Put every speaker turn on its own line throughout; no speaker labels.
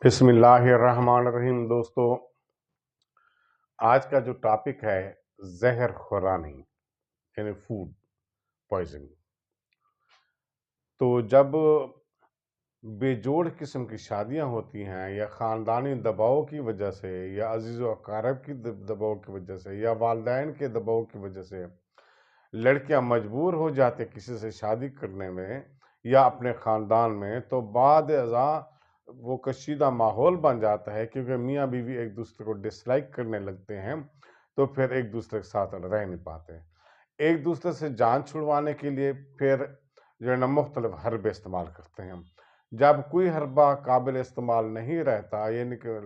बिस्मिल्लाहिर्रहमानिर्रहीम। दोस्तों, आज का जो टॉपिक है जहर खुरानी यानी फूड पॉइजनिंग। तो जब बेजोड़ किस्म की शादियां होती हैं या ख़ानदानी दबाव की वजह से या अजीज़ व अकारब की दबाव की वजह से या वालिदैन के दबाव की वजह से लड़कियां मजबूर हो जाते किसी से शादी करने में या अपने ख़ानदान में, तो बाद अज़ा वो कशीदा माहौल बन जाता है, क्योंकि मियाँ बीवी एक दूसरे को डिसलाइक करने लगते हैं, तो फिर एक दूसरे के साथ रह नहीं पाते। एक दूसरे से जान छुड़वाने के लिए फिर जो है ना मुख्तलिफ हरबे इस्तेमाल करते हैं। जब कोई हरबा काबिल इस्तेमाल नहीं रहता यानी कि,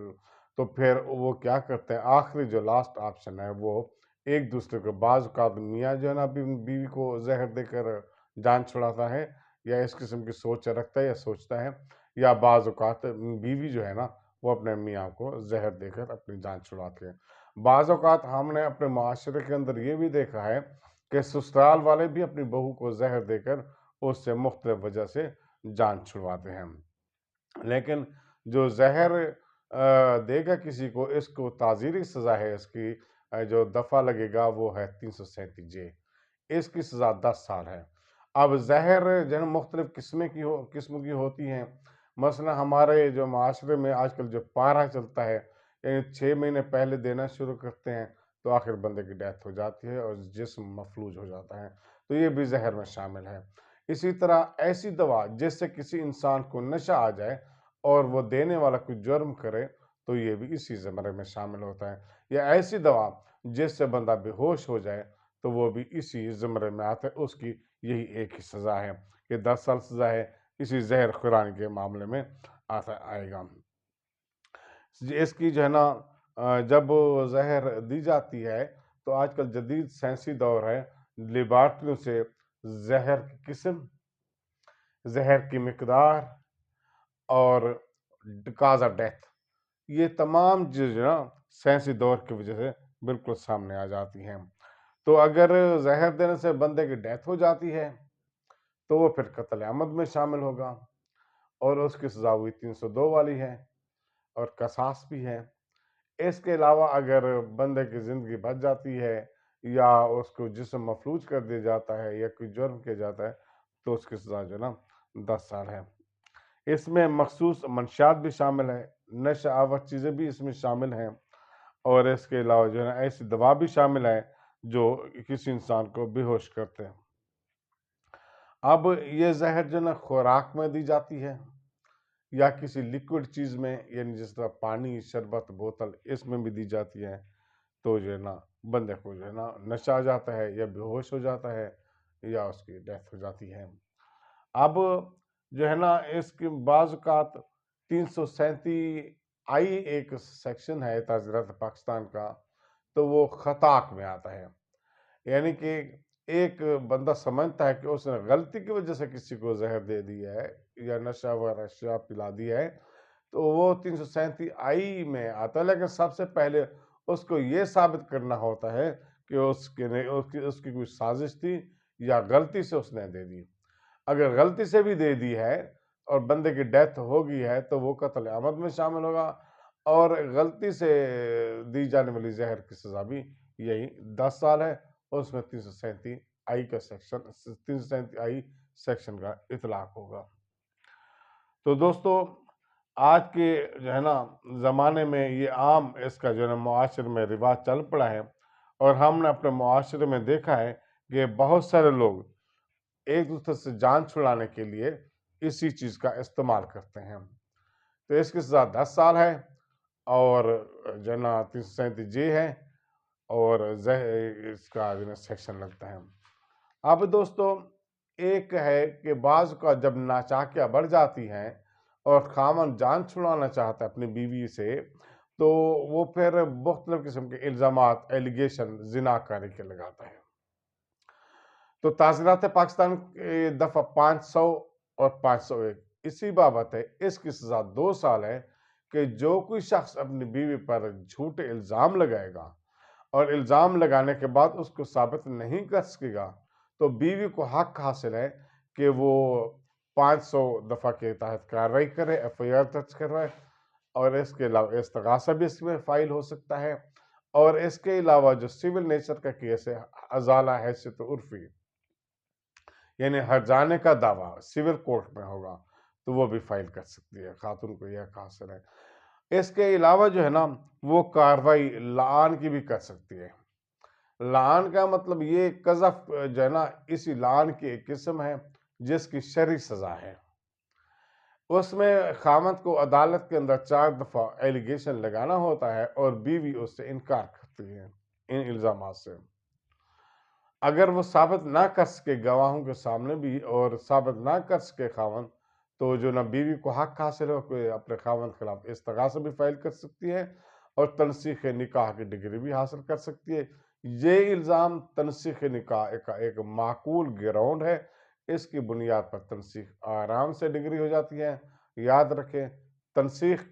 तो फिर वो क्या करते हैं, आखिरी जो लास्ट ऑप्शन है वो एक दूसरे को बाज़ औक़ात मियाँ जो है ना बीवी को जहर देकर जान छुड़ाता है या इस किस्म की सोच रखता है या सोचता है, या बाज़ औक़ात बीवी जो है ना वो अपने मियाँ को जहर देकर अपनी जान छुड़ाते हैं। बाज़ औक़ात हमने अपने माशरे के अंदर ये भी देखा है कि ससुराल वाले भी अपनी बहू को जहर देकर उससे मुख्तलिफ वजह से जान छुड़वाते हैं। लेकिन जो जहर देगा किसी को, इसको ताज़ीरी सज़ा है, इसकी जो दफ़ा लगेगा वो है 337 जे। इसकी सज़ा 10 साल है। अब जहर जो है मुख्तलिफ किस्म की होती हैं। मसलन हमारे जो माशरे में आजकल जो पारा चलता है, यानी 6 महीने पहले देना शुरू करते हैं तो आखिर बंदे की डेथ हो जाती है और जिस्म मफलूज हो जाता है, तो ये भी जहर में शामिल है। इसी तरह ऐसी दवा जिससे किसी इंसान को नशा आ जाए और वो देने वाला कोई जुर्म करे, तो ये भी इसी ज़मरे में शामिल होता है। या ऐसी दवा जिससे बंदा बेहोश हो जाए, तो वो भी इसी ज़मरे में आता है। उसकी यही एक ही सज़ा है कि 10 साल सज़ा है, इसी जहर खुरानी के मामले में आएगा। इसकी जो है ना जब जहर दी जाती है, तो आजकल जदीद साइंसी दौर है, लेबॉर्ट्रियों से जहर की किस्म, जहर की मिकदार और काज ऑफ डेथ, ये तमाम चीज़ें ना साइंसी दौर की वजह से बिल्कुल सामने आ जाती हैं। तो अगर जहर देने से बंदे की डेथ हो जाती है, तो वो फिर कत्ल आमद में शामिल होगा और उसकी सज़ा हुई 302 वाली है और कसास भी है। इसके अलावा अगर बंदे की ज़िंदगी बच जाती है या उसको जिस्म मफलूज कर दिया जाता है या कोई जुर्म किया जाता है, तो उसकी सज़ा जो ना 10 साल है। इसमें मखसूस मंशियात भी शामिल है, नशा आवर चीज़ें भी इसमें शामिल हैं और इसके अलावा जो है ना ऐसी दवा भी शामिल है जो किसी इंसान को बेहोश करते हैं। अब ये जहर जो ना खुराक में दी जाती है या किसी लिक्विड चीज़ में, यानी जिस तरह पानी, शरबत, बोतल, इसमें भी दी जाती है, तो जो है ना बंदे को जो है ना नशा आ जाता है या बेहोश हो जाता है या उसकी डेथ हो जाती है। अब जो है ना इसके बाज़-औक़ात 337 आई एक सेक्शन है ताज़ीरात पाकिस्तान का, तो वो ख़ताक में आता है। यानी कि एक बंदा समझता है कि उसने गलती की वजह से किसी को जहर दे दिया है या नशा वगैरह अशिया पिला दिया है, तो वो 337 आई में आता है। लेकिन सबसे पहले उसको ये साबित करना होता है कि उसकी कोई साजिश थी या गलती से उसने दे दी। अगर गलती से भी दे दी है और बंदे की डेथ हो गई है, तो वो कत्ल आमद में शामिल होगा और गलती से दी जाने वाली जहर की सज़ा भी यही 10 साल है और उसमें 337 आई का सेक्शन 337 आई सेक्शन का इतलाक होगा। तो दोस्तों, आज के जो है ना ज़माने में ये आम इसका जो है ना मुआशरे में रिवाज चल पड़ा है और हमने अपने मुआशरे में देखा है कि बहुत सारे लोग एक दूसरे से जान छुड़ाने के लिए इसी चीज़ का इस्तेमाल करते हैं। तो इसकी सज़ा 10 साल है और जो है ना 337 जे है और इसका जो है सेक्शन लगता है। अब दोस्तों, एक है कि बाज़ का जब नाचाकियाँ बढ़ जाती हैं और ख़ावंद जान छुड़ाना चाहता है अपनी बीवी से, तो वो फिर मुख्तलिफ़ किस्म के इल्ज़ामात, एलिगेशन ज़िनाकारी के लगाता है। तो ताज़ीरात पाकिस्तान के दफ़ा 500 और 501 इसी बाबत है। इसकी सज़ा 2 साल है कि जो कोई शख्स अपनी बीवी पर झूठे इल्ज़ाम लगाएगा और इल्ज़ाम लगाने के बाद उसको साबित नहीं कर सकेगा, तो बीवी को हक हासिल है कि वो 500 दफ़ा के तहत कार्रवाई करे, एफआईआर दर्ज करवाए اور اس کے علاوہ استغاثہ بھی اس میں فائل ہو سکتا ہے، اور اس کے علاوہ جو سول نیچر کا کیس ہے، ازالہ حیثیت عرفی، یعنی ہر جانے کا دعویٰ سول کورٹ میں ہوگا تو وہ بھی فائل کر سکتی ہے، خاتون کو یہ حق حاصل ہے۔ اس کے علاوہ جو ہے نا وہ کاروائی لعان کی بھی کر سکتی ہے۔ لعان کا مطلب یہ قذف جو ہے نا، اسی لعان کی ایک قسم ہے جس کی شرعی سزا ہے۔ اس میں خامد کو عدالت کے اندر 4 دفعہ ایلیگیشن لگانا ہوتا ہے اور بیوی اس سے انکار کرتی ہے ان الزامات سے۔ اگر وہ ثابت نہ کر سکے گواہوں کے سامنے بھی، اور ثابت نہ کر سکے خاوند، تو جو نہ بیوی کو حق حاصل ہو کہ اپنے خاوند کے خلاف استغاثہ بھی فائل کر سکتی ہے اور تنسیخ نکاح کی ڈگری بھی حاصل کر سکتی ہے۔ یہ الزام تنسیخ نکاح کا ایک معقول گراؤنڈ ہے، اس کی بنیاد پر تنسیخ آرام سے ڈگری ہو جاتی ہے۔ یاد رکھیں، تنسیخ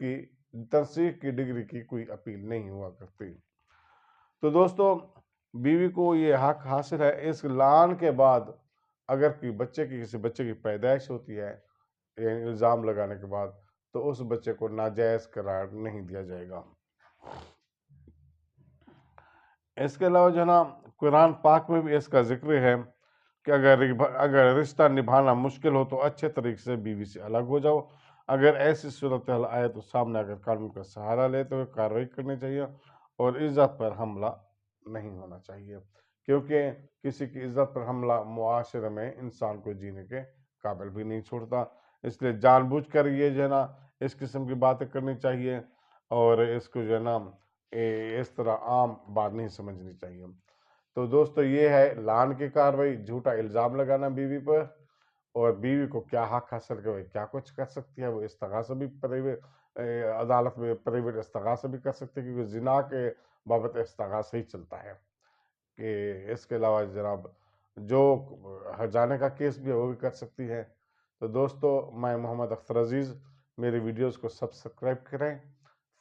کی ڈگری کی کوئی اپیل نہیں ہوا کرتی۔ تو دوستو، بیوی کو یہ حق حاصل ہے۔ اس لعان کے بعد اگر کسی بچے کی پیدائش ہوتی ہے، یعنی الزام لگانے کے بعد، تو اس بچے کو ناجائز قرار نہیں دیا جائے گا۔ اس کے علاوہ جو ہے نا قرآن پاک میں بھی اس کا ذکر ہے کہ اگر رشتہ نبھانا مشکل ہو تو اچھے طریقے سے بیوی سے الگ ہو جاؤ۔ اگر ایسی صورتحال آئے تو سامنے اگر قانون کا سہارا لیتے ہوئے کارروائی کرنی چاہیے اور عزت پر حملہ نہیں ہونا چاہیے، کیونکہ کسی کی عزت پر حملہ معاشرے میں انسان کو جینے کے قابل بھی نہیں چھوڑتا۔ اس لیے جان بوجھ کر یہ جو ہے نا اس قسم کی باتیں کرنی چاہیے، اور اس کو جو ہے نا اس طرح عام بات نہیں سمجھنی چاہیے۔ تو دوستو، یہ ہے لعان کی کاروائی، جھوٹا الزام لگانا بیوی پر، اور بیوی کو کیا حق حاصل کرے، کیا کچھ کر سکتی ہے۔ وہ استغاثہ بھی عدالت میں پرائیویٹ استغاثہ بھی کر سکتی ہے، کیونکہ زنا کے بابت استغاثہ ہی چلتا ہے۔ کہ اس کے علاوہ جناب جو ہرجانے کا کیس بھی ہے وہ بھی کر سکتی ہے۔ تو دوستو، میں محمد اختر عزیز، میری ویڈیوز کو سبسکرائب کریں،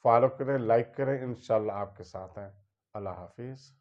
فالو کریں، لائک کریں، انشاءاللہ آپ کے ساتھ ہیں۔ اللہ حافظ۔